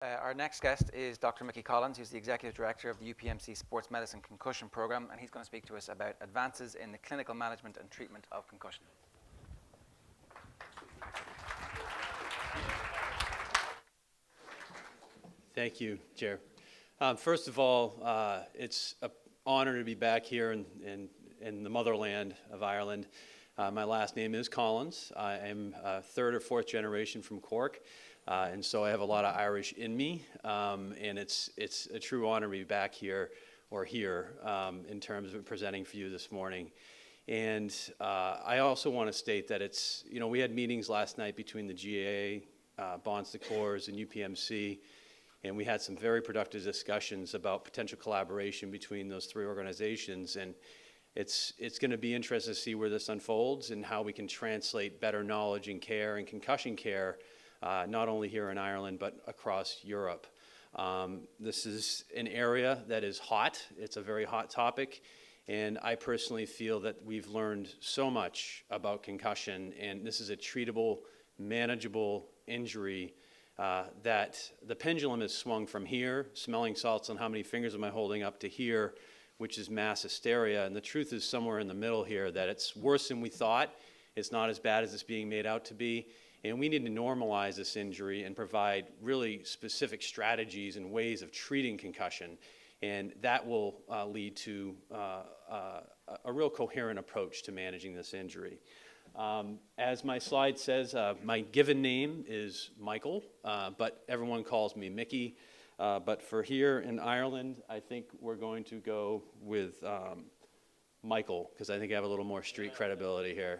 Our next guest is Dr. Mickey Collins, who's the Executive Director of the UPMC Sports Medicine Concussion Program, and he's going to speak to us about advances in the clinical management and treatment of concussion. Thank you, Chair. First of all, it's an honor to be back here in the motherland of Ireland. My last name is Collins. I am third or fourth generation from Cork, and so I have a lot of Irish in me, and it's a true honor to be back here in terms of presenting for you this morning. And I also want to state that we had meetings last night between the GAA, Bon Secours, and UPMC, and we had some very productive discussions about potential collaboration between those three organizations. And it's going to be interesting to see where this unfolds and how we can translate better knowledge and care and concussion care, not only here in Ireland, but across Europe. This is an area that is hot. It's a very hot topic. And I personally feel that we've learned so much about concussion, and this is a treatable, manageable injury that the pendulum has swung from here, smelling salts on how many fingers am I holding up, to here, which is mass hysteria. And the truth is somewhere in the middle here, that it's worse than we thought. It's not as bad as it's being made out to be. And we need to normalize this injury and provide really specific strategies and ways of treating concussion. And that will lead to a real coherent approach to managing this injury. As my slide says, my given name is Michael, but everyone calls me Mickey. But for here in Ireland, I think we're going to go with Michael, because I think I have a little more street credibility here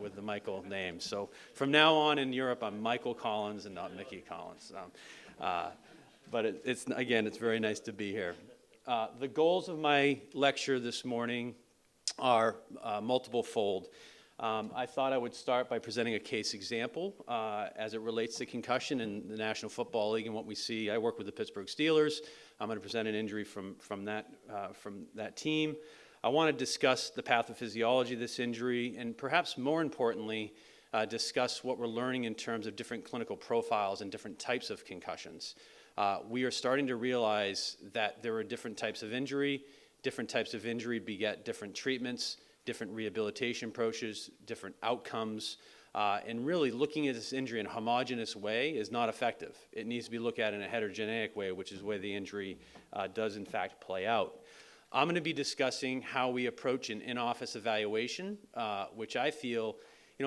with the Michael name. So from now on in Europe, I'm Michael Collins and not Mickey Collins. But it's very nice to be here. The goals of my lecture this morning are multiple-fold. I thought I would start by presenting a case example as it relates to concussion in the National Football League and what we see. I work with the Pittsburgh Steelers. I'm going to present an injury from that team. I want to discuss the pathophysiology of this injury, and perhaps more importantly, discuss what we're learning in terms of different clinical profiles and different types of concussions. We are starting to realize that there are different types of injury. Different types of injury beget different treatments, different rehabilitation approaches, different outcomes, and really looking at this injury in a homogeneous way is not effective. It needs to be looked at in a heterogeneous way, which is the way the injury does in fact play out. I'm going to be discussing how we approach an in-office evaluation, which I feel,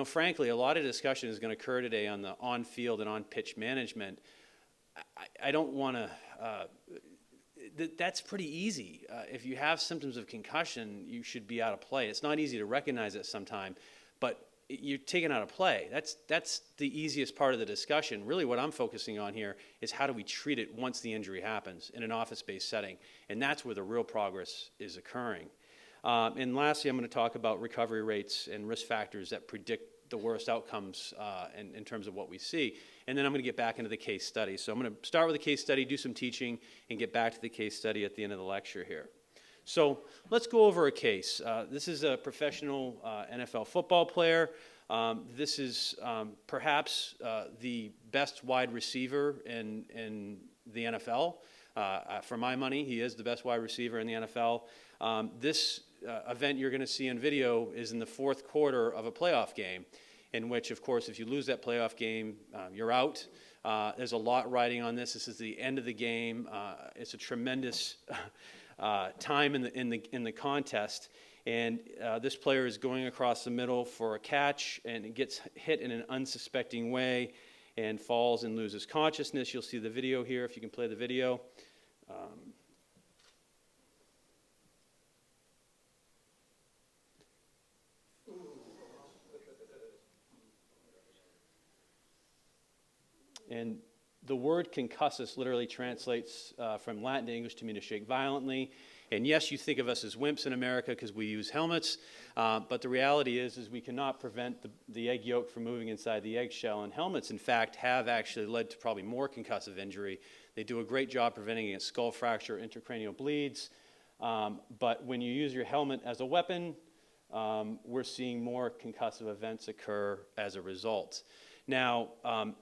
frankly, a lot of discussion is going to occur today on the on-field and on-pitch management. I don't want to... That's pretty easy. If you have symptoms of concussion, you should be out of play. It's not easy to recognize it sometimes, but you're taken out of play. That's the easiest part of the discussion. Really what I'm focusing on here is how do we treat it once the injury happens in an office-based setting, and that's where the real progress is occurring. And lastly, I'm going to talk about recovery rates and risk factors that predict the worst outcomes in terms of what we see. And then I'm going to get back into the case study. So I'm going to start with a case study, do some teaching, and get back to the case study at the end of the lecture here. So let's go over a case. This is a professional NFL football player. This is perhaps the best wide receiver in the NFL. For my money, he is the best wide receiver in the NFL. This event you're going to see in video is in the fourth quarter of a playoff game, in which, of course, if you lose that playoff game, you're out. There's a lot riding on this. This is the end of the game. It's a tremendous time in the contest, and this player is going across the middle for a catch, and it gets hit in an unsuspecting way and falls and loses consciousness. You'll see the video here, if you can play the video. And the word concussus literally translates from Latin to English to mean to shake violently. And yes, you think of us as wimps in America because we use helmets, but the reality is we cannot prevent the egg yolk from moving inside the eggshell. And helmets, in fact, have actually led to probably more concussive injury. They do a great job preventing against skull fracture, intracranial bleeds. But when you use your helmet as a weapon, we're seeing more concussive events occur as a result. Now,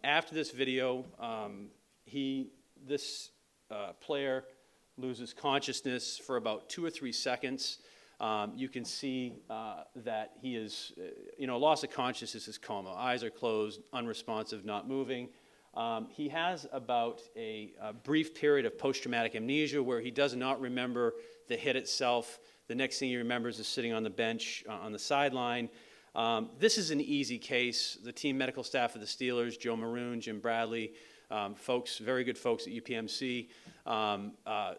after this video, This player loses consciousness for about 2 or 3 seconds. You can see that he is, loss of consciousness is coma. Eyes are closed, unresponsive, not moving. He has about a brief period of post-traumatic amnesia where he does not remember the hit itself. The next thing he remembers is sitting on the bench on the sideline. This is an easy case. The team medical staff of the Steelers, Joe Maroon, Jim Bradley, very good folks at UPMC,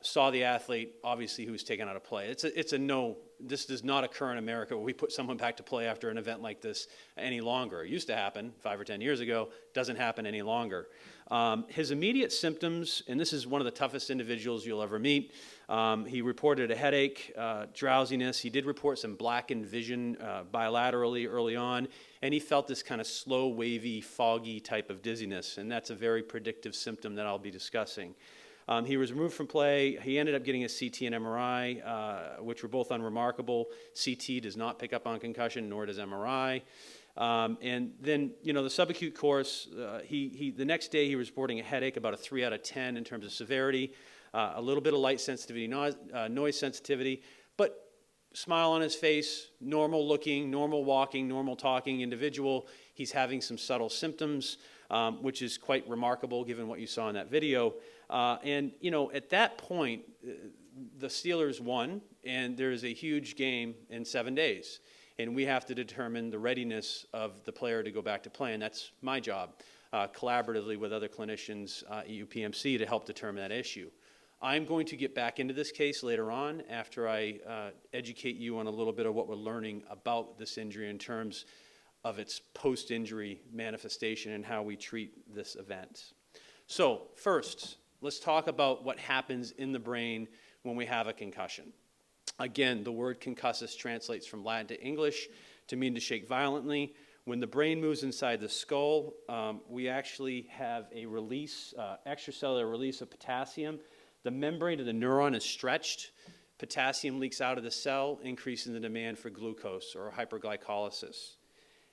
saw the athlete, obviously, who was taken out of play. It's a no. This does not occur in America where we put someone back to play after an event like this any longer. It used to happen 5 or 10 years ago. Doesn't happen any longer. His immediate symptoms, and this is one of the toughest individuals you'll ever meet. He reported a headache, drowsiness. He did report some blackened vision bilaterally early on, and he felt this kind of slow, wavy, foggy type of dizziness, and that's a very predictive symptom that I'll be discussing. He was removed from play. He ended up getting a CT and MRI, which were both unremarkable. CT does not pick up on concussion, nor does MRI. And then, the subacute course, the next day he was reporting a headache, about a 3 out of 10 in terms of severity, a little bit of light sensitivity, noise sensitivity, but smile on his face, normal looking, normal walking, normal talking individual. He's having some subtle symptoms, which is quite remarkable given what you saw in that video. And at that point, the Steelers won, and there's a huge game in 7 days. And we have to determine the readiness of the player to go back to play, and that's my job, collaboratively with other clinicians at UPMC to help determine that issue. I'm going to get back into this case later on after I educate you on a little bit of what we're learning about this injury in terms of its post-injury manifestation and how we treat this event. So first, let's talk about what happens in the brain when we have a concussion. Again, the word concussus translates from Latin to English to mean to shake violently. When the brain moves inside the skull, we actually have a release, extracellular release of potassium. The membrane of the neuron is stretched. Potassium leaks out of the cell, increasing the demand for glucose or hyperglycolysis.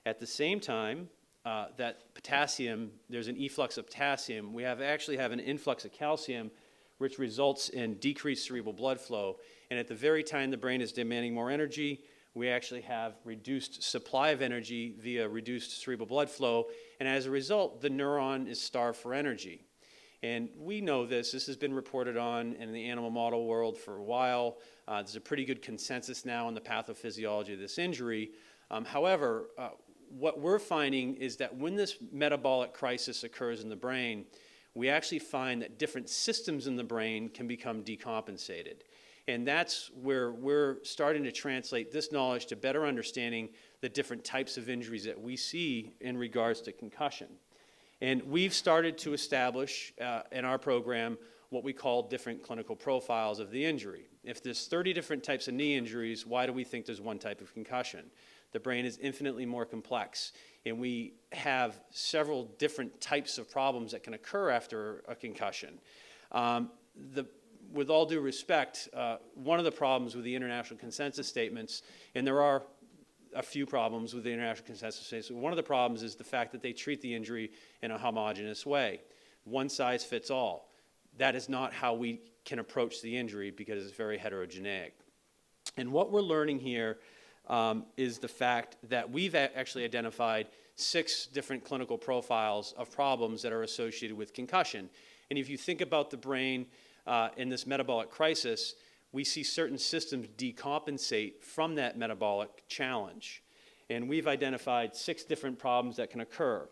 At the same time, that potassium, there's an efflux of potassium. We actually have an influx of calcium, which results in decreased cerebral blood flow. And at the very time the brain is demanding more energy, we actually have reduced supply of energy via reduced cerebral blood flow. And as a result, the neuron is starved for energy. And we know this. This has been reported on in the animal model world for a while. There's a pretty good consensus now on the pathophysiology of this injury. However, what we're finding is that when this metabolic crisis occurs in the brain, we actually find that different systems in the brain can become decompensated. And that's where we're starting to translate this knowledge to better understanding the different types of injuries that we see in regards to concussion. And we've started to establish in our program what we call different clinical profiles of the injury. If there's 30 different types of knee injuries, why do we think there's one type of concussion? The brain is infinitely more complex, and we have several different types of problems that can occur after a concussion. With all due respect, one of the problems with the international consensus statements, and there are a few problems with the international consensus statements, one of the problems is the fact that they treat the injury in a homogeneous way. One size fits all. That is not how we can approach the injury because it's very heterogeneous. And what we're learning here is the fact that we've actually identified 6 different clinical profiles of problems that are associated with concussion. And if you think about the brain in this metabolic crisis, we see certain systems decompensate from that metabolic challenge. And we've identified 6 different problems that can occur.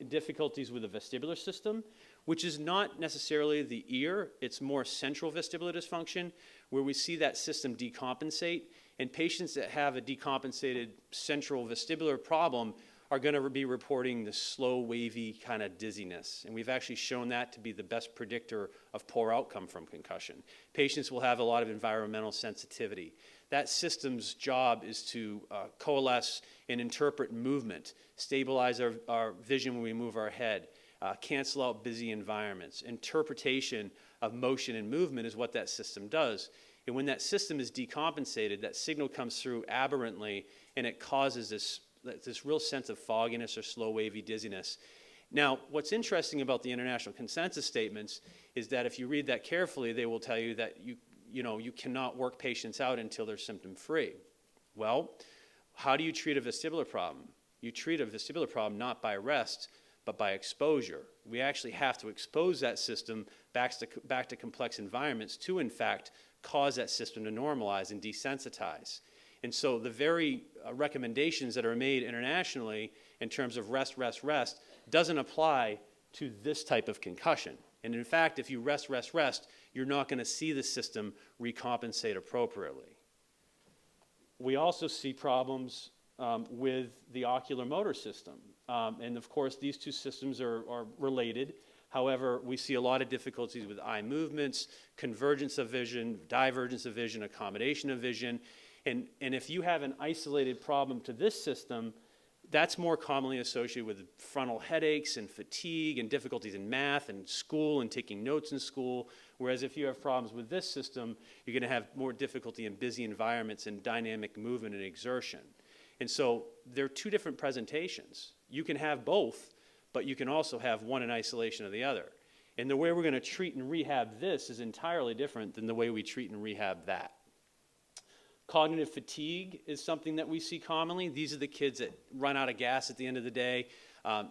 Difficulties with the vestibular system, which is not necessarily the ear, it's more central vestibular dysfunction, where we see that system decompensate. And patients that have a decompensated central vestibular problem are going to be reporting the slow, wavy kind of dizziness. And we've actually shown that to be the best predictor of poor outcome from concussion. Patients will have a lot of environmental sensitivity. That system's job is to coalesce and interpret movement, stabilize our vision when we move our head, cancel out busy environments. Interpretation of motion and movement is what that system does. And when that system is decompensated, that signal comes through aberrantly, and it causes this real sense of fogginess or slow, wavy dizziness. Now, what's interesting about the international consensus statements is that if you read that carefully, they will tell you that you cannot work patients out until they're symptom-free. Well, how do you treat a vestibular problem? You treat a vestibular problem not by rest, but by exposure. We actually have to expose that system back to complex environments to, in fact, cause that system to normalize and desensitize. And so the very recommendations that are made internationally in terms of rest, rest, rest doesn't apply to this type of concussion. And in fact, if you rest, rest, rest, you're not going to see the system recompensate appropriately. We also see problems with the oculomotor system. And of course, these two systems are related. However, we see a lot of difficulties with eye movements, convergence of vision, divergence of vision, accommodation of vision. And if you have an isolated problem to this system, that's more commonly associated with frontal headaches and fatigue and difficulties in math and school and taking notes in school. Whereas if you have problems with this system, you're going to have more difficulty in busy environments and dynamic movement and exertion. And so they're two different presentations. You can have both, but you can also have one in isolation of the other. And the way we're going to treat and rehab this is entirely different than the way we treat and rehab that. Cognitive fatigue is something that we see commonly. These are the kids that run out of gas at the end of the day,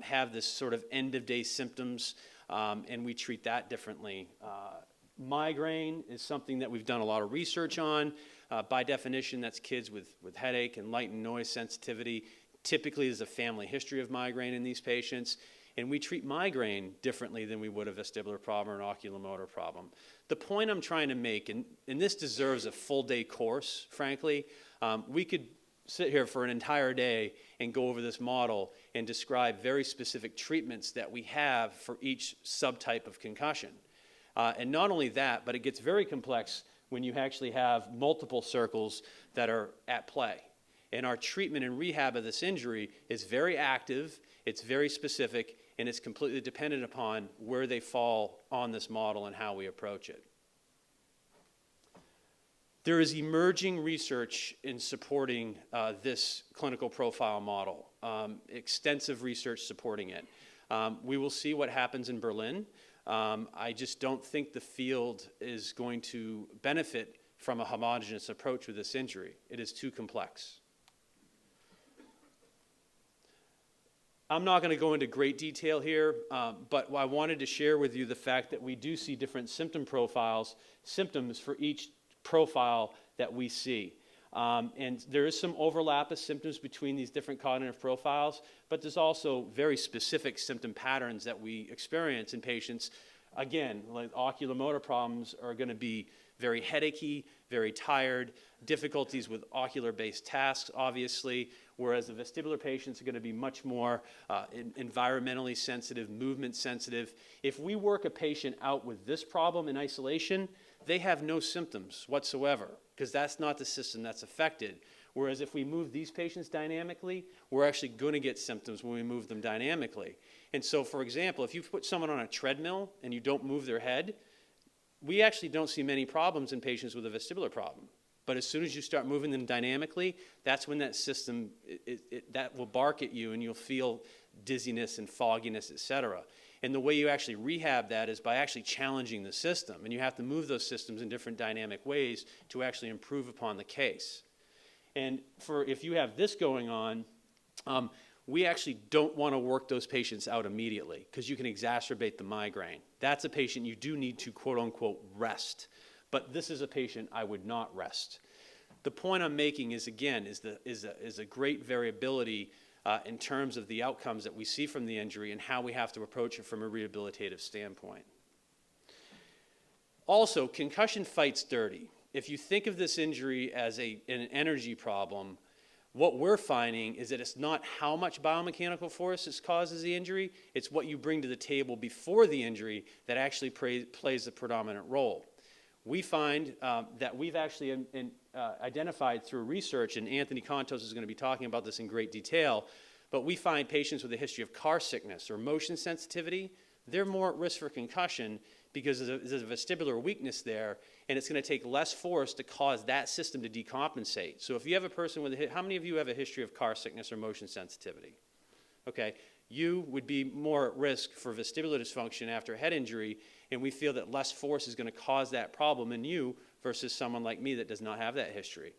have this sort of end-of-day symptoms, and we treat that differently. Migraine is something that we've done a lot of research on. By definition, that's kids with headache and light and noise sensitivity. Typically, there's a family history of migraine in these patients. And we treat migraine differently than we would a vestibular problem or an oculomotor problem. The point I'm trying to make, and this deserves a full-day course, frankly, we could sit here for an entire day and go over this model and describe very specific treatments that we have for each subtype of concussion. And not only that, but it gets very complex when you actually have multiple circles that are at play. And our treatment and rehab of this injury is very active, it's very specific, and it's completely dependent upon where they fall on this model and how we approach it. There is emerging research in supporting this clinical profile model, extensive research supporting it. We will see what happens in Berlin. I just don't think the field is going to benefit from a homogeneous approach with this injury. It is too complex. I'm not going to go into great detail here, but I wanted to share with you the fact that we do see different symptoms for each profile that we see. And there is some overlap of symptoms between these different cognitive profiles, but there's also very specific symptom patterns that we experience in patients. Again, like oculomotor problems are going to be very headachy, very tired, difficulties with ocular-based tasks, obviously, whereas the vestibular patients are going to be much more environmentally sensitive, movement sensitive. If we work a patient out with this problem in isolation, they have no symptoms whatsoever, because that's not the system that's affected. Whereas if we move these patients dynamically, we're actually going to get symptoms when we move them dynamically. And so, for example, if you put someone on a treadmill and you don't move their head, we actually don't see many problems in patients with a vestibular problem. But as soon as you start moving them dynamically, that's when that system, that will bark at you and you'll feel dizziness and fogginess, et cetera. And the way you actually rehab that is by actually challenging the system. And you have to move those systems in different dynamic ways to actually improve upon the case. And if you have this going on, we actually don't want to work those patients out immediately because you can exacerbate the migraine. That's a patient you do need to quote unquote rest. But this is a patient I would not rest. The point I'm making is, again, is a great variability in terms of the outcomes that we see from the injury and how we have to approach it from a rehabilitative standpoint. Also, concussion fights dirty. If you think of this injury as an energy problem, what we're finding is that it's not how much biomechanical force causes the injury, it's what you bring to the table before the injury that actually plays the predominant role. We find that we've actually identified through research, and Anthony Contos is going to be talking about this in great detail, but we find patients with a history of car sickness or motion sensitivity, they're more at risk for concussion because there's a vestibular weakness there, and it's going to take less force to cause that system to decompensate. So if you have a person with how many of you have a history of car sickness or motion sensitivity? Okay, you would be more at risk for vestibular dysfunction after a head injury, and we feel that less force is going to cause that problem in you versus someone like me that does not have that history.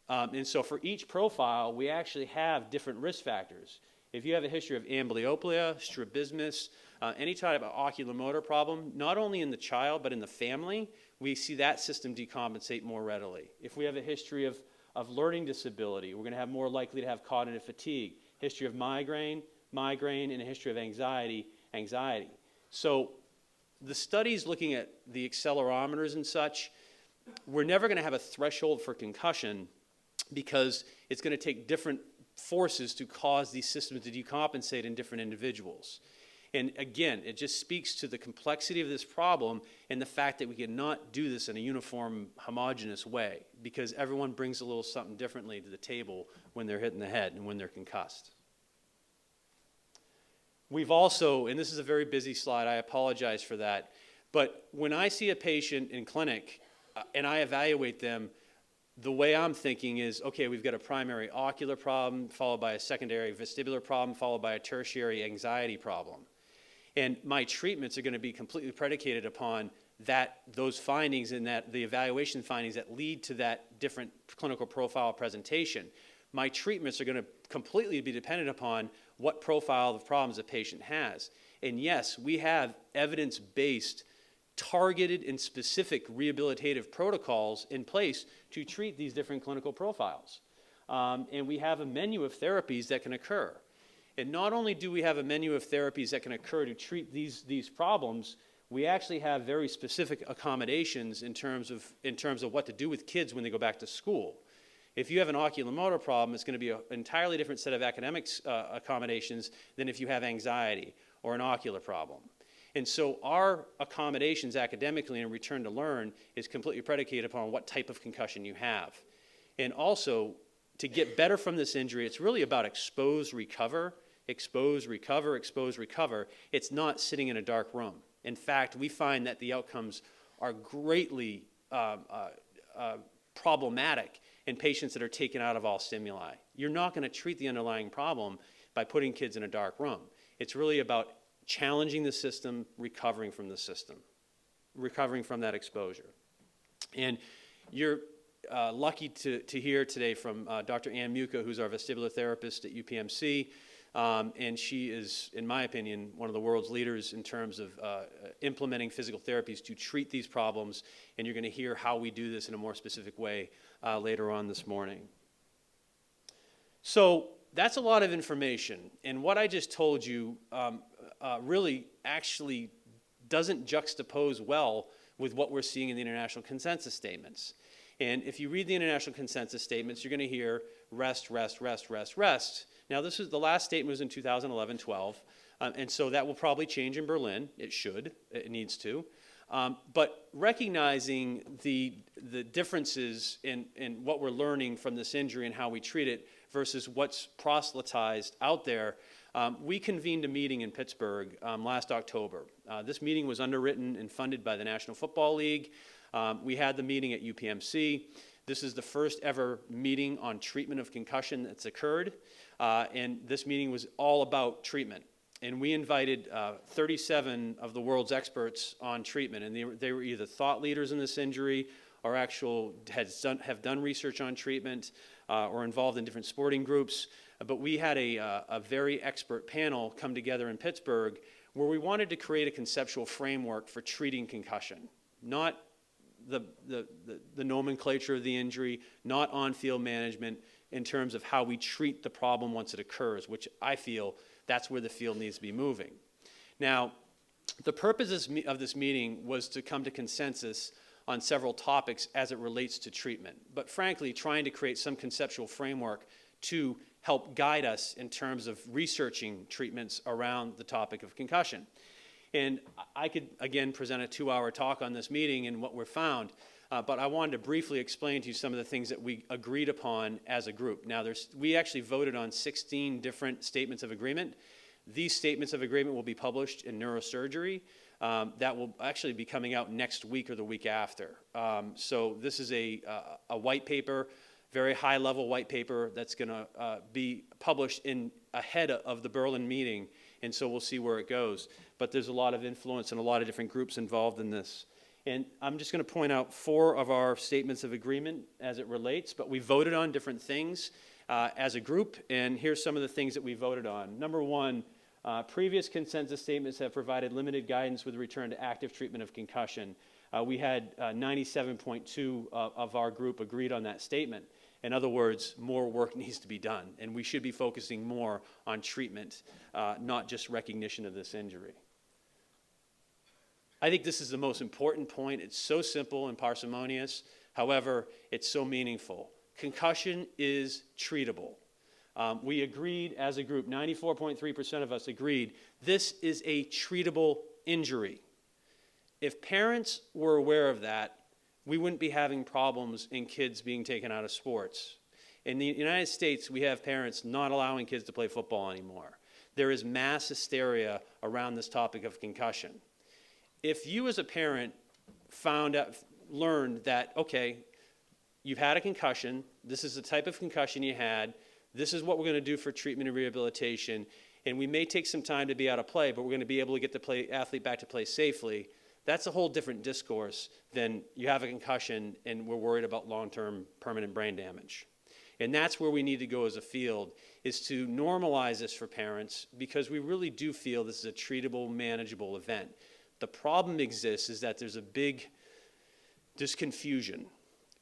And so for each profile, we actually have different risk factors. If you have a history of amblyopia, strabismus, any type of oculomotor problem, not only in the child but in the family, we see that system decompensate more readily. If we have a history of learning disability, we're going to have more likely to have cognitive fatigue, history of migraine, and a history of anxiety. So the studies looking at the accelerometers and such, we're never going to have a threshold for concussion because it's going to take different forces to cause these systems to decompensate in different individuals. And again, it just speaks to the complexity of this problem and the fact that we cannot do this in a uniform, homogeneous way because everyone brings a little something differently to the table when they're hit in the head and when they're concussed. We've also, and this is a very busy slide, I apologize for that, but when I see a patient in clinic and I evaluate them, the way I'm thinking is, okay, we've got a primary ocular problem, followed by a secondary vestibular problem, followed by a tertiary anxiety problem. And my treatments are going to be completely predicated upon those findings and the evaluation findings that lead to that different clinical profile presentation. My treatments are going to completely be dependent upon what profile of problems a patient has. And yes, we have evidence-based, targeted and specific rehabilitative protocols in place to treat these different clinical profiles. And we have a menu of therapies that can occur. And not only do we have a menu of therapies that can occur to treat these problems, we actually have very specific accommodations in terms of what to do with kids when they go back to school. If you have an oculomotor problem, it's going to be an entirely different set of academic accommodations than if you have anxiety or an ocular problem. And so our accommodations academically and return to learn is completely predicated upon what type of concussion you have. And also, to get better from this injury, it's really about expose, recover, expose, recover, expose, recover. It's not sitting in a dark room. In fact, we find that the outcomes are greatly problematic in patients that are taken out of all stimuli. You're not going to treat the underlying problem by putting kids in a dark room. It's really about challenging the system, recovering from the system, recovering from that exposure. And you're lucky to hear today from Dr. Ann Muka, who's our vestibular therapist at UPMC, and she is, in my opinion, one of the world's leaders in terms of implementing physical therapies to treat these problems, and you're going to hear how we do this in a more specific way later on this morning. So that's a lot of information, and what I just told you really actually doesn't juxtapose well with what we're seeing in the international consensus statements. And if you read the international consensus statements, you're going to hear rest, rest, rest, rest, rest. Now, the last statement was in 2011-12, and so that will probably change in Berlin. It should. It needs to. But recognizing the differences in what we're learning from this injury and how we treat it versus what's proselytized out there, we convened a meeting in Pittsburgh last October. This meeting was underwritten and funded by the National Football League. We had the meeting at UPMC. This is the first ever meeting on treatment of concussion that's occurred, and this meeting was all about treatment. And we invited 37 of the world's experts on treatment, and they were either thought leaders in this injury or have done research on treatment or involved in different sporting groups. But we had a very expert panel come together in Pittsburgh where we wanted to create a conceptual framework for treating concussion, not the nomenclature of the injury, not on-field management in terms of how we treat the problem once it occurs, which I feel that's where the field needs to be moving. Now, the purpose of this meeting was to come to consensus on several topics as it relates to treatment, but frankly, trying to create some conceptual framework to help guide us in terms of researching treatments around the topic of concussion. And I could, again, present a 2-hour talk on this meeting and what we found, but I wanted to briefly explain to you some of the things that we agreed upon as a group. Now, we actually voted on 16 different statements of agreement. These statements of agreement will be published in Neurosurgery. That will actually be coming out next week or the week after. So this is a white paper, very high-level white paper that's going to be published ahead of the Berlin meeting. and so we'll see where it goes. But there's a lot of influence and a lot of different groups involved in this. And I'm just going to point out 4 of our statements of agreement as it relates, but we voted on different things as a group, and here's some of the things that we voted on. Number 1, previous consensus statements have provided limited guidance with return to active treatment of concussion. We had 97.2 of our group agreed on that statement. In other words, more work needs to be done, and we should be focusing more on treatment, not just recognition of this injury. I think this is the most important point. It's so simple and parsimonious. However, it's so meaningful. Concussion is treatable. We agreed as a group, 94.3% of us agreed, this is a treatable injury. If parents were aware of that, we wouldn't be having problems in kids being taken out of sports. In the United States, we have parents not allowing kids to play football anymore. There is mass hysteria around this topic of concussion. If you as a parent learned that, okay, you've had a concussion, this is the type of concussion you had, this is what we're going to do for treatment and rehabilitation, and we may take some time to be out of play, but we're going to be able to get the athlete back to play safely, that's a whole different discourse than you have a concussion and we're worried about long-term permanent brain damage. And that's where we need to go as a field, is to normalize this for parents, because we really do feel this is a treatable, manageable event. The problem exists is that there's confusion,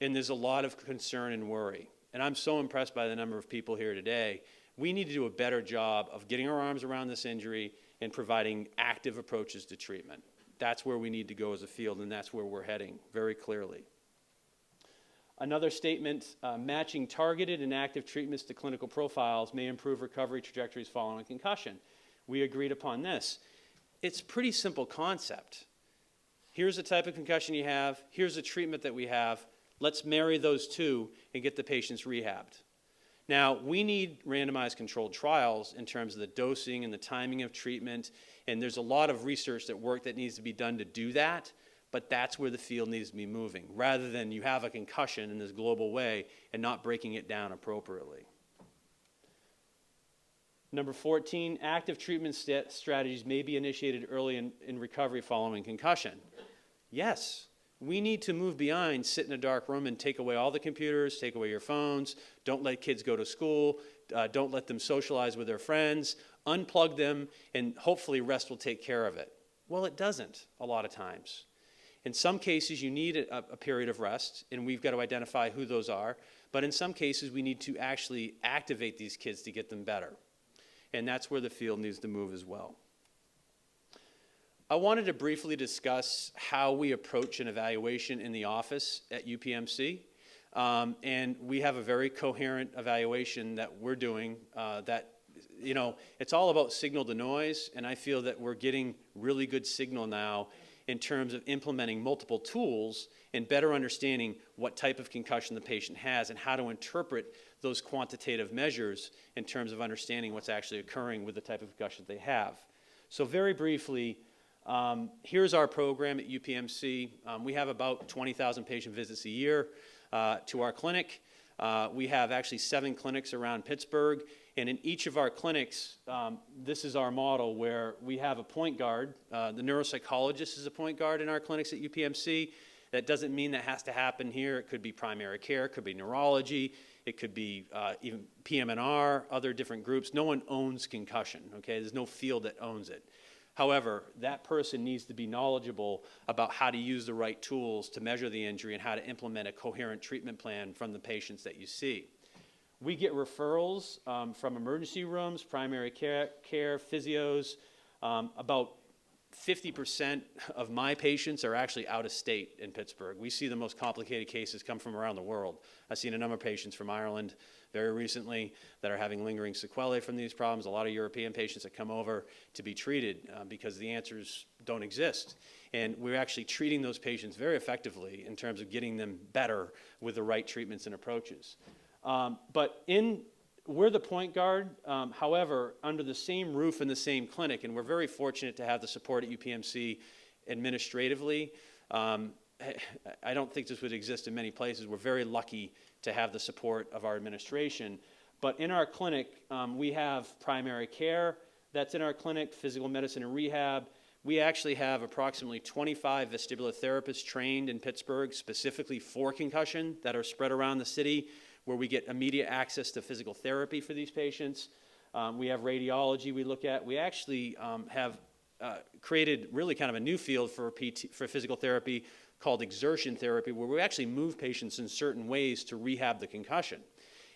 and there's a lot of concern and worry. And I'm so impressed by the number of people here today. We need to do a better job of getting our arms around this injury and providing active approaches to treatment. That's where we need to go as a field, and that's where we're heading very clearly. Another statement, matching targeted and active treatments to clinical profiles may improve recovery trajectories following concussion. We agreed upon this. It's a pretty simple concept. Here's the type of concussion you have. Here's the treatment that we have. Let's marry those two and get the patients rehabbed. Now, we need randomized controlled trials in terms of the dosing and the timing of treatment, and there's a lot of research that needs to be done to do that, but that's where the field needs to be moving, rather than you have a concussion in this global way and not breaking it down appropriately. Number 14, active treatment strategies may be initiated early in recovery following concussion. Yes, we need to move beyond sit in a dark room and take away all the computers, take away your phones, don't let kids go to school, don't let them socialize with their friends, unplug them, and hopefully rest will take care of it. Well, it doesn't a lot of times. In some cases, you need a period of rest, and we've got to identify who those are. But in some cases, we need to actually activate these kids to get them better. And that's where the field needs to move as well. I wanted to briefly discuss how we approach an evaluation in the office at UPMC. And we have a very coherent evaluation that we're doing it's all about signal to noise, and I feel that we're getting really good signal now in terms of implementing multiple tools and better understanding what type of concussion the patient has and how to interpret those quantitative measures in terms of understanding what's actually occurring with the type of concussion they have. So very briefly, here's our program at UPMC. We have about 20,000 patient visits a year to our clinic. We have actually 7 clinics around Pittsburgh, and in each of our clinics, this is our model where we have a point guard. The neuropsychologist is a point guard in our clinics at UPMC. That doesn't mean that has to happen here. It could be primary care, it could be neurology, it could be even PM&R, other different groups. No one owns concussion, okay? There's no field that owns it. However, that person needs to be knowledgeable about how to use the right tools to measure the injury and how to implement a coherent treatment plan from the patients that you see. We get referrals from emergency rooms, primary care physios. About 50% of my patients are actually out of state in Pittsburgh. We see the most complicated cases come from around the world. I've seen a number of patients from Ireland very recently that are having lingering sequelae from these problems. A lot of European patients that come over to be treated because the answers don't exist. And we're actually treating those patients very effectively in terms of getting them better with the right treatments and approaches. We're the point guard, however, under the same roof in the same clinic, and we're very fortunate to have the support at UPMC administratively. I don't think this would exist in many places. We're very lucky to have the support of our administration. But in our clinic, we have primary care, that's in our clinic, physical medicine and rehab. We actually have approximately 25 vestibular therapists trained in Pittsburgh specifically for concussion that are spread around the city, where we get immediate access to physical therapy for these patients. We have radiology we look at. We actually have created really kind of a new field for physical therapy called exertion therapy, where we actually move patients in certain ways to rehab the concussion.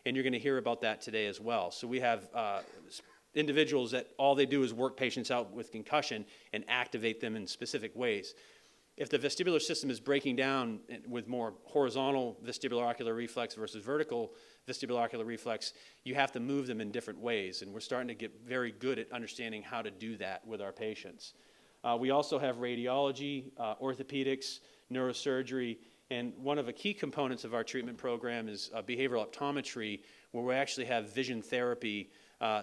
And you're going to hear about that today as well. So we have individuals that all they do is work patients out with concussion and activate them in specific ways. If the vestibular system is breaking down with more horizontal vestibular ocular reflex versus vertical vestibular ocular reflex, you have to move them in different ways. And we're starting to get very good at understanding how to do that with our patients. We also have radiology, orthopedics, neurosurgery, and one of the key components of our treatment program is behavioral optometry, where we actually have vision therapy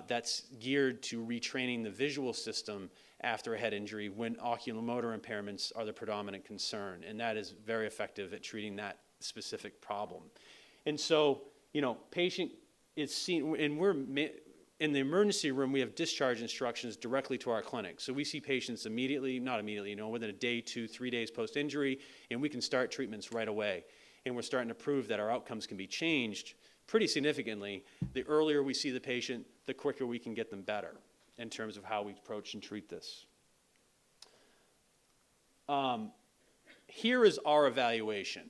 that's geared to retraining the visual system after a head injury when oculomotor impairments are the predominant concern. And that is very effective at treating that specific problem. And so, patient is seen, and we're in the emergency room, we have discharge instructions directly to our clinic. So we see patients not immediately, within a day, 2, 3 days post-injury, and we can start treatments right away. And we're starting to prove that our outcomes can be changed pretty significantly. The earlier we see the patient, the quicker we can get them better in terms of how we approach and treat this. Here is our evaluation.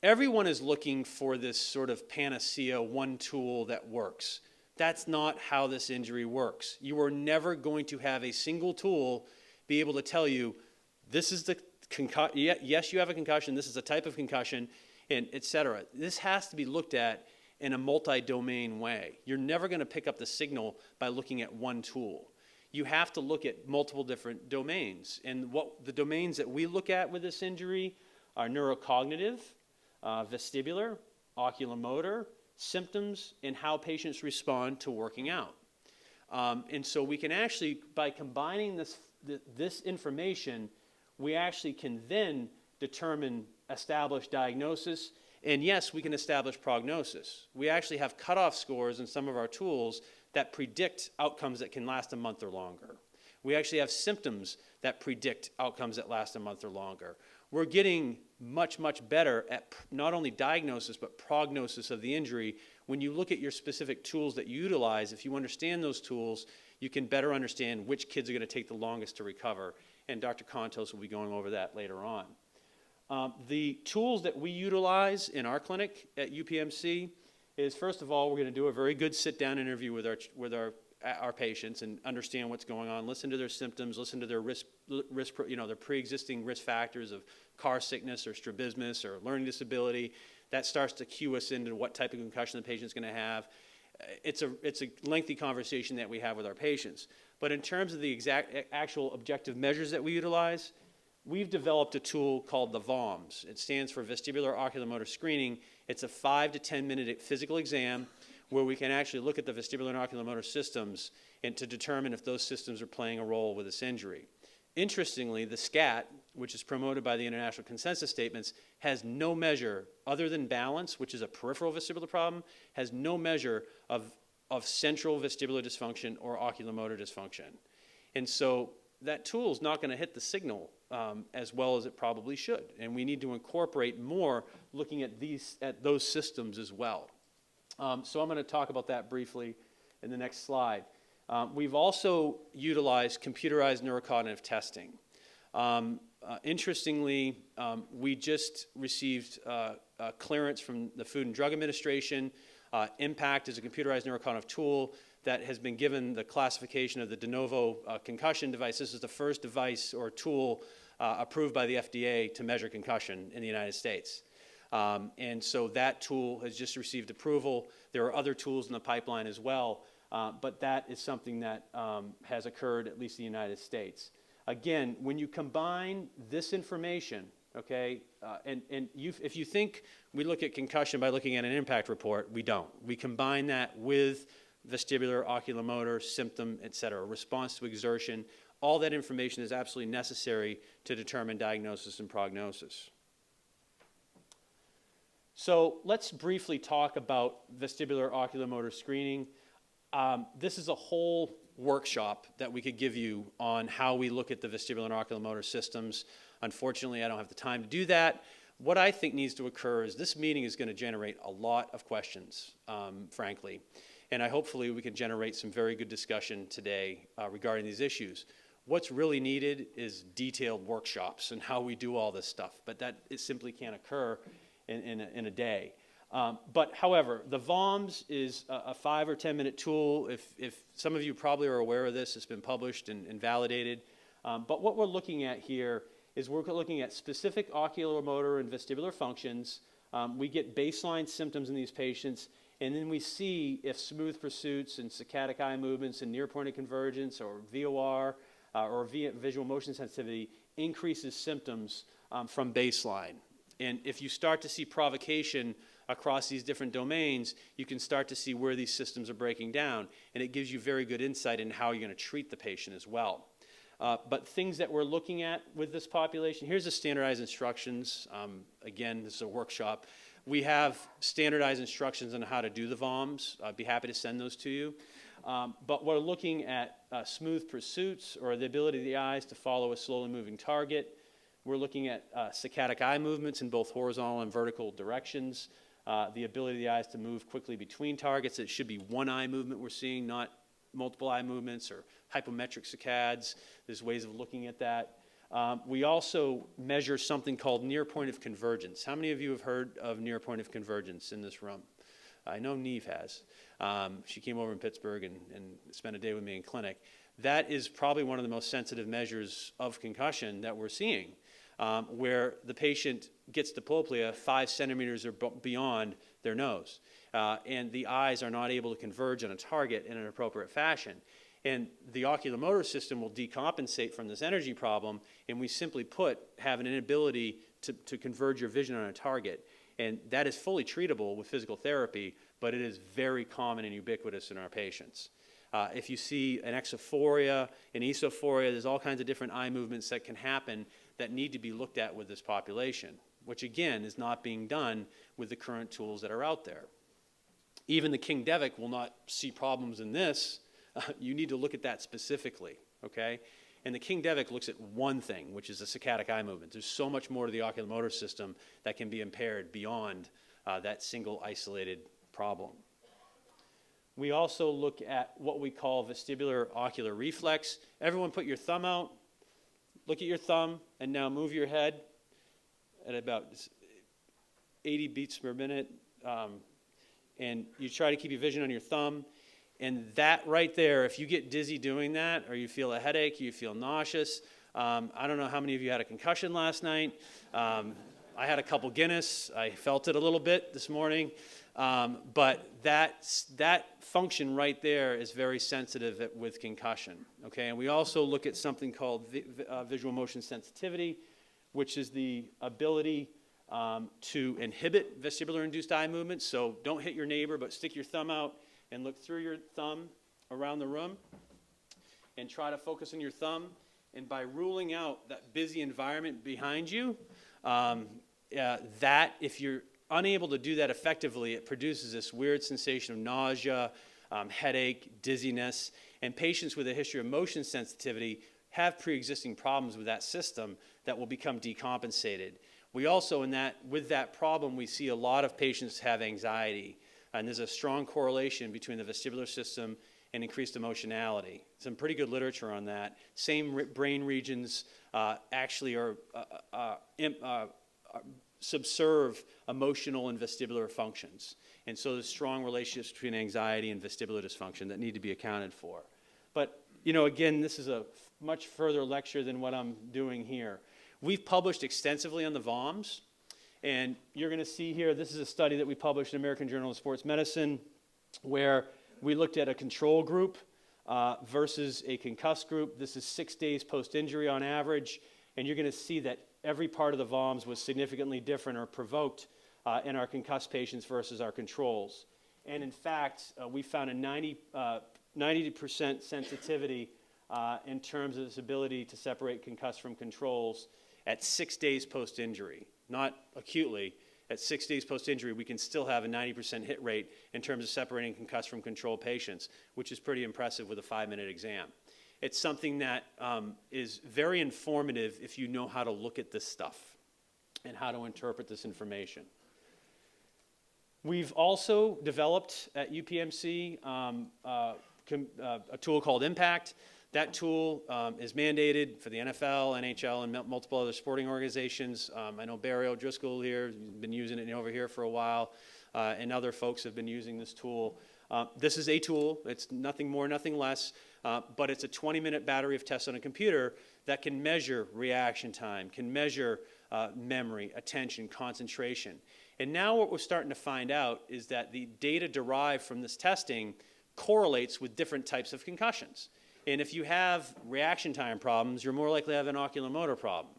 Everyone is looking for this sort of panacea, one tool that works. That's not how this injury works. You are never going to have a single tool be able to tell you, this is the concussion, yes, you have a concussion, this is a type of concussion, and et cetera. This has to be looked at in a multi-domain way. You're never going to pick up the signal by looking at one tool. You have to look at multiple different domains. And what the domains that we look at with this injury are neurocognitive, vestibular, oculomotor, symptoms, and how patients respond to working out. And so we can actually, by combining this information, we actually can then establish diagnosis. And yes, we can establish prognosis. We actually have cutoff scores in some of our tools that predict outcomes that can last a month or longer. We actually have symptoms that predict outcomes that last a month or longer. We're getting much, much better at not only diagnosis, but prognosis of the injury. When you look at your specific tools that you utilize, if you understand those tools, you can better understand which kids are going to take the longest to recover. And Dr. Contos will be going over that later on. The tools that we utilize in our clinic at UPMC is, first of all, we're going to do a very good sit-down interview with our patients and understand what's going on, listen to their symptoms, listen to their their pre-existing risk factors of car sickness or strabismus or learning disability. That starts to cue us into what type of concussion the patient's going to have. It's a lengthy conversation that we have with our patients. But in terms of the actual objective measures that we utilize, we've developed a tool called the VOMS. It stands for Vestibular Oculomotor Screening. It's a 5 to 10 minute physical exam where we can actually look at the vestibular and oculomotor systems and to determine if those systems are playing a role with this injury. Interestingly, the SCAT, which is promoted by the International Consensus Statements, has no measure other than balance, which is a peripheral vestibular problem, has no measure of central vestibular dysfunction or oculomotor dysfunction. And so that tool is not going to hit the signal as well as it probably should. And we need to incorporate more looking at those systems as well. So I'm going to talk about that briefly in the next slide. We've also utilized computerized neurocognitive testing. Interestingly, we just received clearance from the Food and Drug Administration. IMPACT is a computerized neurocognitive tool that has been given the classification of the de novo concussion device. This is the first device or tool approved by the FDA to measure concussion in the United States. And so that tool has just received approval. There are other tools in the pipeline as well, but that is something that has occurred, at least in the United States. Again, when you combine this information, okay, if you think we look at concussion by looking at an impact report, we don't. We combine that with vestibular, oculomotor, symptom, et cetera, response to exertion. All that information is absolutely necessary to determine diagnosis and prognosis. So let's briefly talk about vestibular oculomotor screening. This is a whole workshop that we could give you on how we look at the vestibular and oculomotor systems. Unfortunately, I don't have the time to do that. What I think needs to occur is this meeting is going to generate a lot of questions, frankly. And hopefully we can generate some very good discussion today regarding these issues. What's really needed is detailed workshops and how we do all this stuff, but it simply can't occur in a day. But however, the VOMS is a 5 or 10 minute tool. If some of you probably are aware of this, it's been published and validated. But what we're looking at here is we're looking at specific oculomotor and vestibular functions. We get baseline symptoms in these patients, and then we see if smooth pursuits and saccadic eye movements and near-point convergence or VOR or visual motion sensitivity increases symptoms from baseline. And if you start to see provocation across these different domains, you can start to see where these systems are breaking down, and it gives you very good insight in how you're going to treat the patient as well. But things that we're looking at with this population, here's the standardized instructions. Again, this is a workshop. We have standardized instructions on how to do the VOMS. I'd be happy to send those to you. But we're looking at smooth pursuits, or the ability of the eyes to follow a slowly moving target. We're looking at saccadic eye movements in both horizontal and vertical directions. The ability of the eyes to move quickly between targets. It should be one eye movement we're seeing, not multiple eye movements or hypometric saccades. There's ways of looking at that. We also measure something called near point of convergence. How many of you have heard of near point of convergence in this room? I know Neve has. She came over in Pittsburgh and spent a day with me in clinic. That is probably one of the most sensitive measures of concussion that we're seeing, where the patient gets diplopia 5 centimeters or beyond their nose. And the eyes are not able to converge on a target in an appropriate fashion. And the oculomotor system will decompensate from this energy problem, and we simply have an inability to converge your vision on a target. And that is fully treatable with physical therapy, but it is very common and ubiquitous in our patients. If you see an exophoria, an esophoria, there's all kinds of different eye movements that can happen that need to be looked at with this population, which again is not being done with the current tools that are out there. Even the King-Devic will not see problems in this. You need to look at that specifically, okay? And the King-Devic looks at one thing, which is the saccadic eye movement. There's so much more to the oculomotor system that can be impaired beyond that single isolated problem. We also look at what we call vestibular ocular reflex. Everyone put your thumb out, look at your thumb, and now move your head at about 80 beats per minute. And you try to keep your vision on your thumb. And that right there, if you get dizzy doing that, or you feel a headache, you feel nauseous, I don't know how many of you had a concussion last night. I had a couple Guinness. I felt it a little bit this morning. But that function right there is very sensitive with concussion. Okay? And we also look at something called visual motion sensitivity, which is the ability to inhibit vestibular-induced eye movements. So don't hit your neighbor, but stick your thumb out and look through your thumb around the room and try to focus on your thumb. And by ruling out that busy environment behind you, that if you're unable to do that effectively, it produces this weird sensation of nausea, headache, dizziness, and patients with a history of motion sensitivity have pre-existing problems with that system that will become decompensated. We also, with that problem, we see a lot of patients have anxiety. And there's a strong correlation between the vestibular system and increased emotionality. Some pretty good literature on that. Same brain regions actually subserve emotional and vestibular functions. And so there's strong relationships between anxiety and vestibular dysfunction that need to be accounted for. But, again, this is a much further lecture than what I'm doing here. We've published extensively on the VOMS. And you're going to see here, this is a study that we published in American Journal of Sports Medicine, where we looked at a control group versus a concussed group. This is 6 days post-injury on average, and you're going to see that every part of the VOMS was significantly different or provoked in our concussed patients versus our controls. And in fact, we found a 90% sensitivity in terms of this ability to separate concussed from controls at 6 days post-injury. Not acutely, at 6 days post-injury, we can still have a 90% hit rate in terms of separating concussed from controlled patients, which is pretty impressive with a 5-minute exam. It's something that is very informative if you know how to look at this stuff and how to interpret this information. We've also developed at UPMC a tool called Impact. That tool is mandated for the NFL, NHL, and multiple other sporting organizations. I know Barry O'Driscoll here has been using it over here for a while, and other folks have been using this tool. This is a tool. It's nothing more, nothing less, but it's a 20-minute battery of tests on a computer that can measure reaction time, can measure memory, attention, concentration. And now what we're starting to find out is that the data derived from this testing correlates with different types of concussions. And if you have reaction time problems, you're more likely to have an oculomotor problem.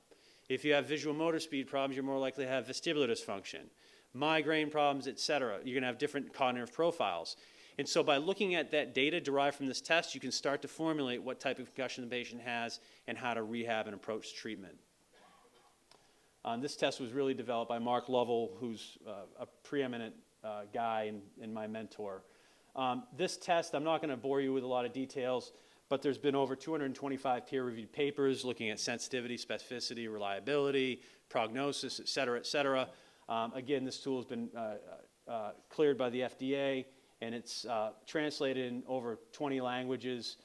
If you have visual motor speed problems, you're more likely to have vestibular dysfunction. Migraine problems, et cetera, you're going to have different cognitive profiles. And so by looking at that data derived from this test, you can start to formulate what type of concussion the patient has and how to rehab and approach treatment. This test was really developed by Mark Lovell, who's a preeminent guy and my mentor. This test, I'm not going to bore you with a lot of details, but there's been over 225 peer-reviewed papers looking at sensitivity, specificity, reliability, prognosis, et cetera, et cetera. Again, this tool has been cleared by the FDA, and it's translated in over 20 languages.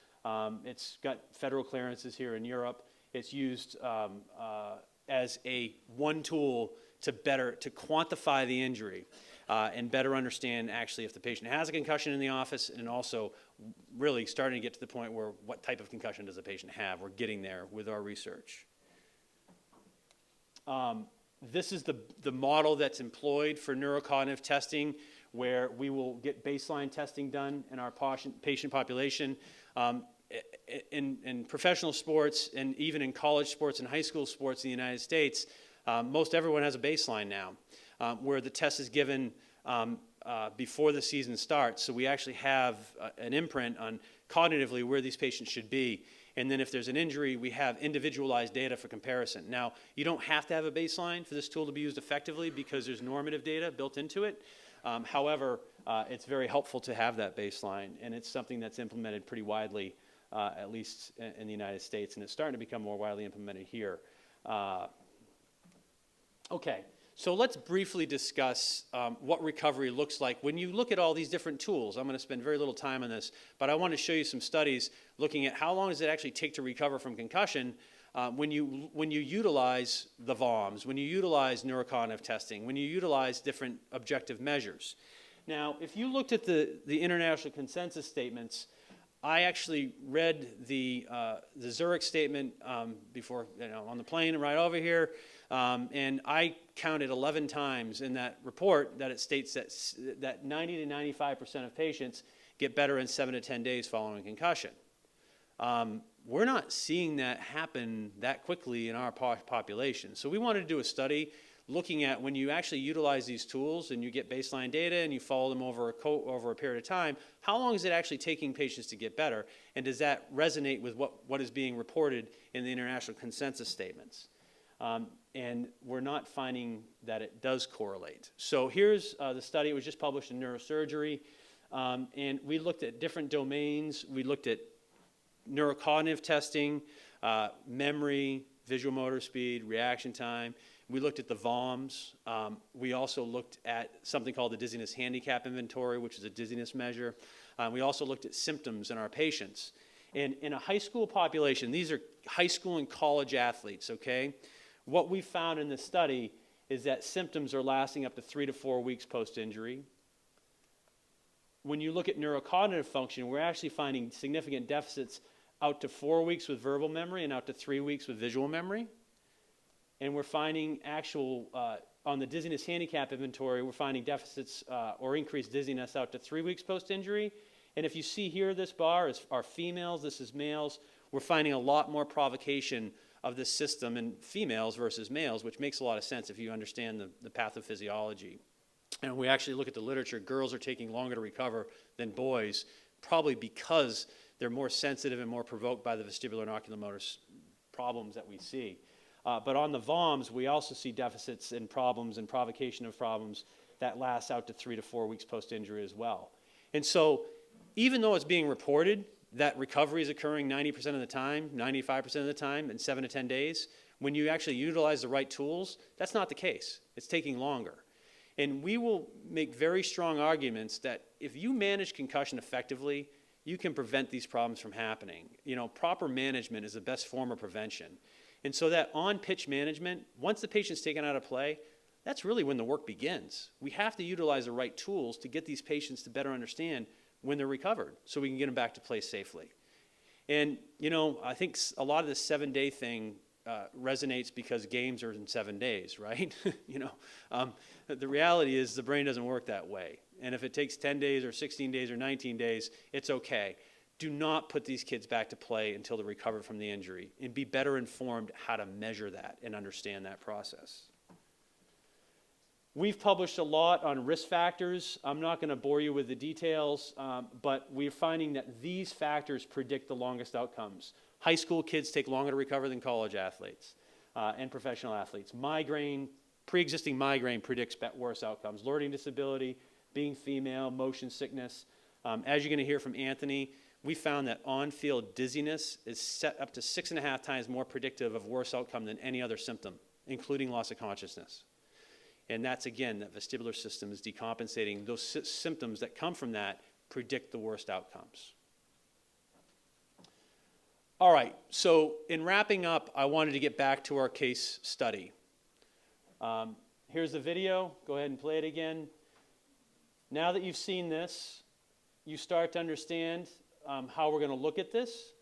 It's got federal clearances here in Europe. It's used as one tool to quantify the injury and better understand actually if the patient has a concussion in the office, and also really starting to get to the point where what type of concussion does the patient have. We're getting there with our research. This is the model that's employed for neurocognitive testing, where we will get baseline testing done in our patient population. In professional sports and even in college sports and high school sports in the United States, most everyone has a baseline now, where the test is given before the season starts. So we actually have an imprint on cognitively where these patients should be. And then if there's an injury, we have individualized data for comparison. Now, you don't have to have a baseline for this tool to be used effectively because there's normative data built into it. However, it's very helpful to have that baseline, and it's something that's implemented pretty widely, at least in the United States, and it's starting to become more widely implemented here. Okay, so let's briefly discuss what recovery looks like. When you look at all these different tools, I'm going to spend very little time on this, but I want to show you some studies looking at how long does it actually take to recover from concussion when you utilize the VOMs, when you utilize neurocognitive testing, when you utilize different objective measures. Now, if you looked at the international consensus statements, I actually read the Zurich statement before, on the plane right over here, and I counted 11 times in that report that it states that 90 to 95% of patients get better in 7 to 10 days following concussion. We're not seeing that happen that quickly in our population. So we wanted to do a study looking at when you actually utilize these tools and you get baseline data and you follow them over a period of time, how long is it actually taking patients to get better? And does that resonate with what is being reported in the international consensus statements? And we're not finding that it does correlate. So here's the study. It was just published in Neurosurgery. And we looked at different domains. We looked at neurocognitive testing, memory, visual motor speed, reaction time. We looked at the VOMs. We also looked at something called the Dizziness Handicap Inventory, which is a dizziness measure. We also looked at symptoms in our patients. And in a high school population, these are high school and college athletes, okay? What we found in this study is that symptoms are lasting up to 3 to 4 weeks post-injury. When you look at neurocognitive function, we're actually finding significant deficits out to 4 weeks with verbal memory and out to 3 weeks with visual memory. And we're finding on the Dizziness Handicap Inventory, we're finding deficits or increased dizziness out to 3 weeks post-injury. And if you see here, this bar are females, this is males. We're finding a lot more provocation of this system in females versus males, which makes a lot of sense if you understand the pathophysiology. And we actually look at the literature. Girls are taking longer to recover than boys, probably because they're more sensitive and more provoked by the vestibular and oculomotor problems that we see. But on the VOMs, we also see deficits and problems and provocation of problems that last out to 3 to 4 weeks post-injury as well. And so even though it's being reported that recovery is occurring 90% of the time, 95% of the time in 7 to 10 days, when you actually utilize the right tools, that's not the case. It's taking longer. And we will make very strong arguments that if you manage concussion effectively, you can prevent these problems from happening. You know, proper management is the best form of prevention. And so that on-pitch management, once the patient's taken out of play, that's really when the work begins. We have to utilize the right tools to get these patients to better understand when they're recovered so we can get them back to play safely. And, you know, I think a lot of this 7-day thing resonates because games are in 7 days, right? You know, the reality is the brain doesn't work that way. And if it takes 10 days or 16 days or 19 days, it's okay. Do not put these kids back to play until they're recovered from the injury, and be better informed how to measure that and understand that process. We've published a lot on risk factors. I'm not going to bore you with the details, but we're finding that these factors predict the longest outcomes. High school kids take longer to recover than college athletes and professional athletes. Migraine, pre-existing migraine predicts worse outcomes. Learning disability, being female, motion sickness. As you're going to hear from Anthony, we found that on-field dizziness is set up to 6.5 times more predictive of worse outcome than any other symptom, including loss of consciousness. And that's, again, that vestibular system is decompensating. Those symptoms that come from that predict the worst outcomes. All right, so in wrapping up, I wanted to get back to our case study. Here's the video. Go ahead and play it again. Now that you've seen this, you start to understand how we're going to look at this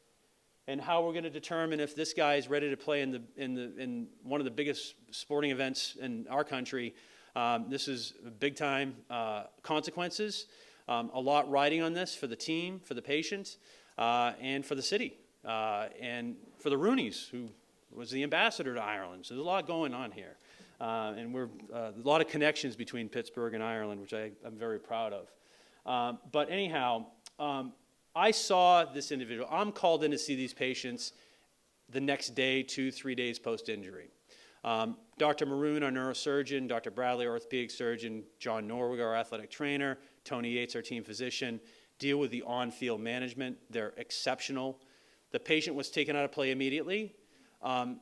and how we're going to determine if this guy is ready to play in one of the biggest sporting events in our country. This is big-time consequences. A lot riding on this for the team, for the patient, and for the city, and for the Roonies, who was the ambassador to Ireland. So there's a lot going on here. And we're a lot of connections between Pittsburgh and Ireland, which I'm very proud of. But anyhow, I saw this individual. I'm called in to see these patients the next day, 2-3 days post-injury. Dr. Maroon, our neurosurgeon, Dr. Bradley, our orthopedic surgeon, John Norwig, our athletic trainer, Tony Yates, our team physician, deal with the on-field management. They're exceptional. The patient was taken out of play immediately.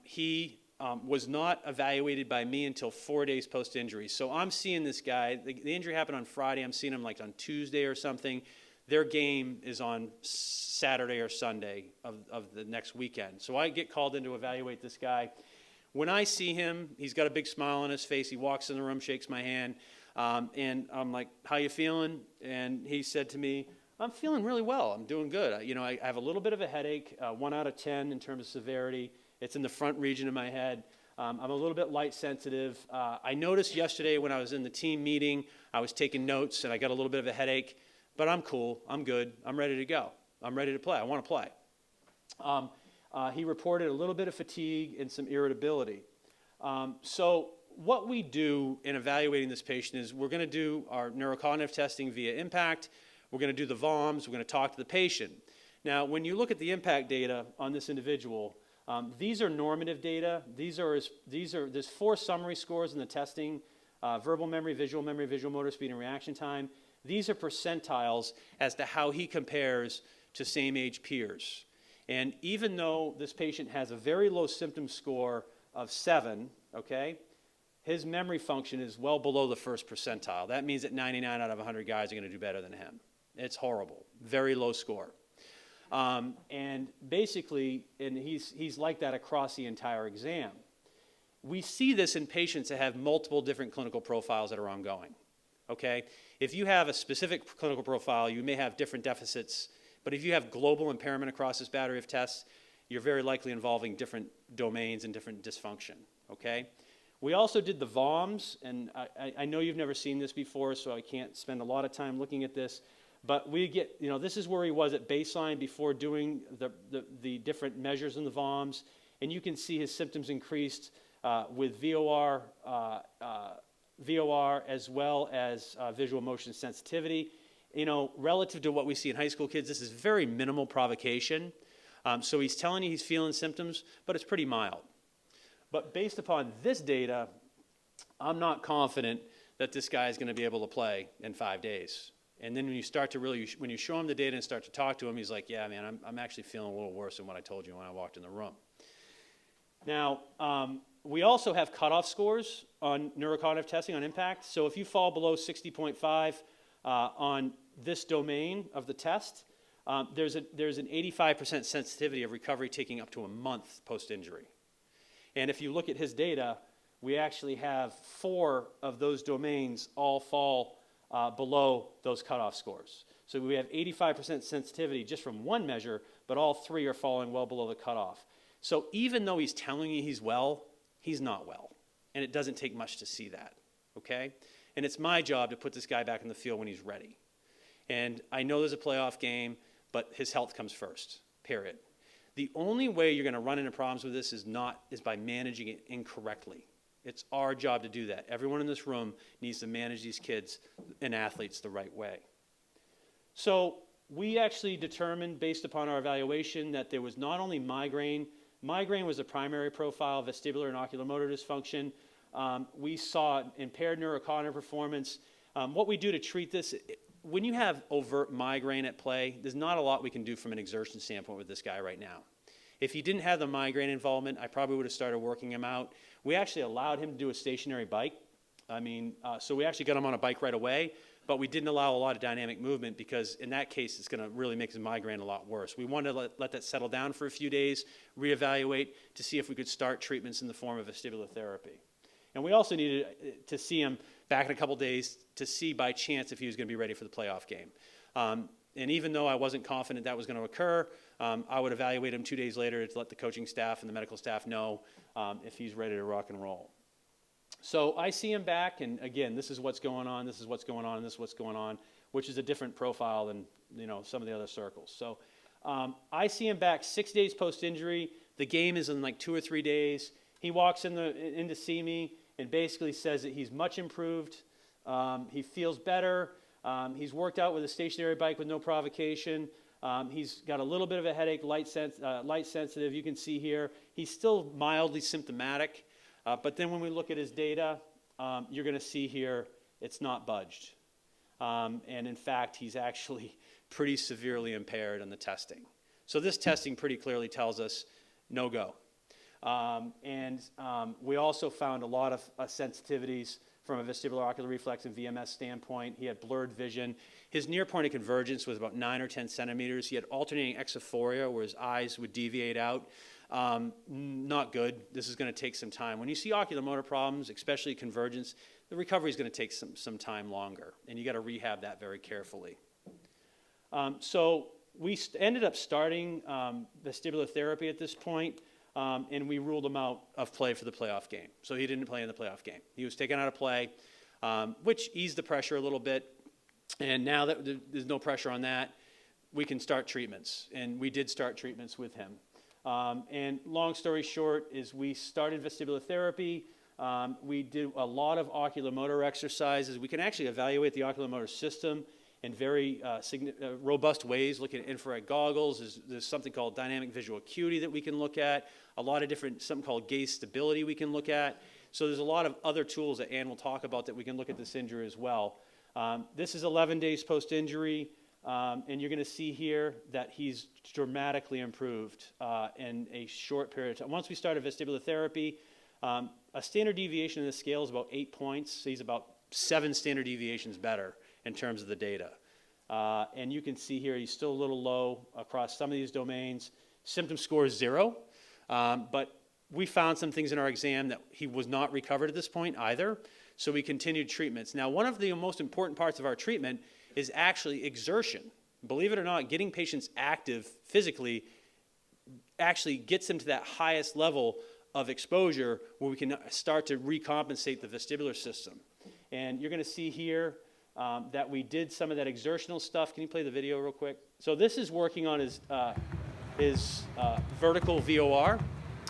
He was not evaluated by me until 4 days post-injury. So I'm seeing this guy. The injury happened on Friday. I'm seeing him like on Tuesday or something. Their game is on Saturday or Sunday of the next weekend. So I get called in to evaluate this guy. When I see him, he's got a big smile on his face. He walks in the room, shakes my hand, and I'm like, "How you feeling?" And he said to me, "I'm feeling really well. I'm doing good. You know, I have a little bit of a headache, 1 out of 10 in terms of severity. It's in the front region of my head. I'm a little bit light sensitive. I noticed yesterday when I was in the team meeting, I was taking notes, and I got a little bit of a headache. But I'm cool, I'm good, I'm ready to go. I'm ready to play, I want to play." He reported a little bit of fatigue and some irritability. So what we do in evaluating this patient is we're going to do our neurocognitive testing via IMPACT. We're going to do the VOMs. We're going to talk to the patient. Now, when you look at the IMPACT data on this individual, these are normative data. There's 4 summary scores in the testing: verbal memory, visual motor speed, and reaction time. These are percentiles as to how he compares to same-age peers. And even though this patient has a very low symptom score of 7, okay, his memory function is well below the first percentile. That means that 99 out of 100 guys are going to do better than him. It's horrible. Very low score. And basically, and he's like that across the entire exam. We see this in patients that have multiple different clinical profiles that are ongoing. Okay? If you have a specific clinical profile, you may have different deficits, but if you have global impairment across this battery of tests, you're very likely involving different domains and different dysfunction. Okay? We also did the VOMs, and I know you've never seen this before, so I can't spend a lot of time looking at this, but we get, you know, this is where he was at baseline before doing the different measures in the VOMs, and you can see his symptoms increased with VOR as well as visual motion sensitivity. You know, relative to what we see in high school kids, this is very minimal provocation. So he's telling you he's feeling symptoms, but it's pretty mild. But based upon this data, I'm not confident that this guy is going to be able to play in 5 days. And then when you start to when you show him the data and start to talk to him, he's like, yeah, man, I'm actually feeling a little worse than what I told you when I walked in the room. Now, we also have cutoff scores on neurocognitive testing on impact. So if you fall below 60.5 on this domain of the test, there's an 85% sensitivity of recovery taking up to a month post-injury. And if you look at his data, we actually have 4 of those domains all fall below those cutoff scores. So we have 85% sensitivity just from one measure, but all 3 are falling well below the cutoff. So even though he's telling you he's well, he's not well. And it doesn't take much to see that, okay? And it's my job to put this guy back in the field when he's ready. And I know there's a playoff game, but his health comes first, period. The only way you're going to run into problems with this is by managing it incorrectly. It's our job to do that. Everyone in this room needs to manage these kids and athletes the right way. So we actually determined, based upon our evaluation, that there was not only migraine. Migraine was the primary profile, vestibular and oculomotor dysfunction. We saw impaired neurocognitive performance. What we do to treat this, when you have overt migraine at play, there's not a lot we can do from an exertion standpoint with this guy right now. If he didn't have the migraine involvement, I probably would have started working him out. We actually allowed him to do a stationary bike. So we actually got him on a bike right away, but we didn't allow a lot of dynamic movement because in that case, it's going to really make his migraine a lot worse. We wanted to let that settle down for a few days, reevaluate to see if we could start treatments in the form of vestibular therapy. And we also needed to see him back in a couple days to see by chance if he was going to be ready for the playoff game. And even though I wasn't confident that was going to occur, I would evaluate him 2 days later to let the coaching staff and the medical staff know if he's ready to rock and roll. So I see him back, and again, this is what's going on, this is what's going on, and this is what's going on, which is a different profile than some of the other circles. So I see him back 6 days post-injury. The game is in like 2 or 3 days. He walks in to see me and basically says that he's much improved. He feels better. He's worked out with a stationary bike with no provocation. He's got a little bit of a headache, light sensitive. You can see here. He's still mildly symptomatic. But then when we look at his data, you're going to see here it's not budged. And in fact, he's actually pretty severely impaired on the testing. So this testing pretty clearly tells us no go. We also found a lot of sensitivities from a vestibular ocular reflex and VMS standpoint. He had blurred vision. His near point of convergence was about 9 or 10 centimeters. He had alternating exophoria where his eyes would deviate out. Not good. This is going to take some time. When you see oculomotor problems, especially convergence, the recovery is going to take some time longer, and you got to rehab that very carefully. So we ended up starting vestibular therapy at this point. And we ruled him out of play for the playoff game. So he didn't play in the playoff game. He was taken out of play, which eased the pressure a little bit. And now that there's no pressure on that, we can start treatments. And we did start treatments with him. And long story short is we started vestibular therapy. We did a lot of oculomotor exercises. We can actually evaluate the oculomotor system in very robust ways, looking at infrared goggles. There's something called dynamic visual acuity that we can look at, a lot of different, something called gaze stability we can look at. So there's a lot of other tools that Ann will talk about that we can look at this injury as well. This is 11 days post-injury, and you're going to see here that he's dramatically improved in a short period of time. Once we started vestibular therapy, a standard deviation in the scale is about 8 points. So he's about 7 standard deviations better in terms of the data. And you can see here he's still a little low across some of these domains. Symptom score is 0, but we found some things in our exam that he was not recovered at this point either, so we continued treatments. Now, one of the most important parts of our treatment is actually exertion. Believe it or not, getting patients active physically actually gets them to that highest level of exposure where we can start to recompensate the vestibular system. And you're going to see here that we did some of that exertional stuff. Can you play the video real quick? So this is working on his vertical VOR,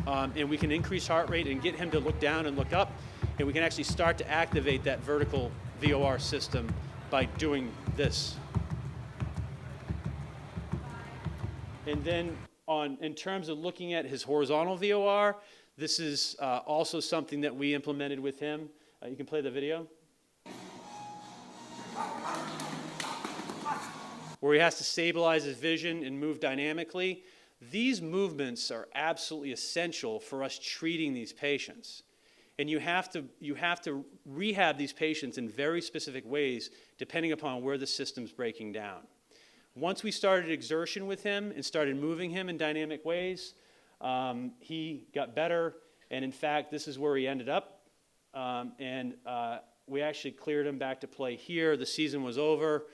and we can increase heart rate and get him to look down and look up, and we can actually start to activate that vertical VOR system by doing this. And then in terms of looking at his horizontal VOR, This is also something that we implemented with him. You can play the video. Where he has to stabilize his vision and move dynamically. These movements are absolutely essential for us treating these patients. And you have to rehab these patients in very specific ways depending upon where the system's breaking down. Once we started exertion with him and started moving him in dynamic ways, he got better, and in fact, this is where he ended up. We actually cleared him back to play here. The season was over.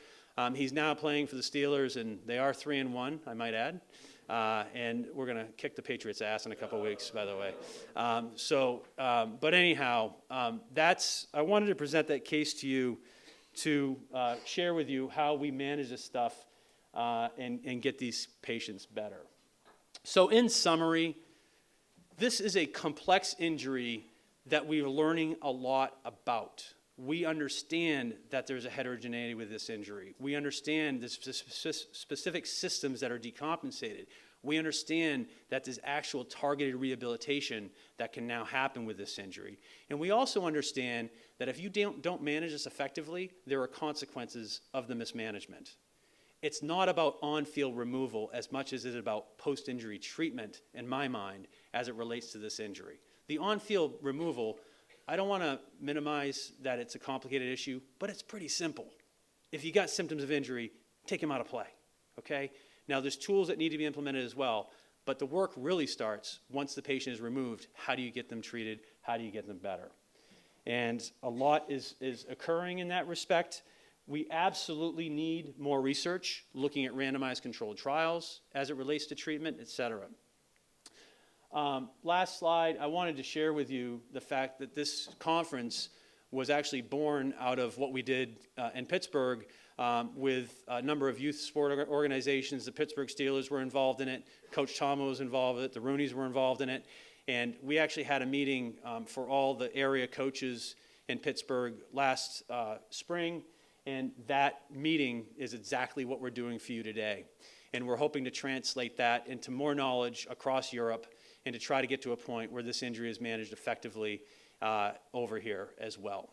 He's now playing for the Steelers, and they are 3-1, I might add. And we're going to kick the Patriots' ass in a couple weeks, by the way. But anyhow, I wanted to present that case to you to share with you how we manage this stuff and get these patients better. So in summary, this is a complex injury that we're learning a lot about. We understand that there's a heterogeneity with this injury. We understand the specific systems that are decompensated. We understand that there's actual targeted rehabilitation that can now happen with this injury. And we also understand that if you don't manage this effectively, there are consequences of the mismanagement. It's not about on-field removal as much as it is about post-injury treatment, in my mind, as it relates to this injury. The on-field removal, I don't want to minimize that it's a complicated issue, but it's pretty simple. If you got symptoms of injury, take them out of play, okay? Now, there's tools that need to be implemented as well, but the work really starts once the patient is removed. How do you get them treated? How do you get them better? And a lot is occurring in that respect. We absolutely need more research looking at randomized controlled trials as it relates to treatment, et cetera. Last slide, I wanted to share with you the fact that this conference was actually born out of what we did in Pittsburgh with a number of youth sport organizations. The Pittsburgh Steelers were involved in it. Coach Tom was involved in it. The Rooneys were involved in it. And we actually had a meeting for all the area coaches in Pittsburgh last spring. And that meeting is exactly what we're doing for you today. And we're hoping to translate that into more knowledge across Europe and to try to get to a point where this injury is managed effectively over here as well.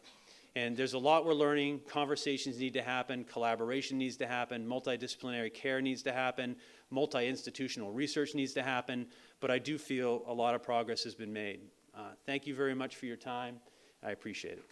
And there's a lot we're learning. Conversations need to happen. Collaboration needs to happen. Multidisciplinary care needs to happen. Multi-institutional research needs to happen. But I do feel a lot of progress has been made. Thank you very much for your time. I appreciate it.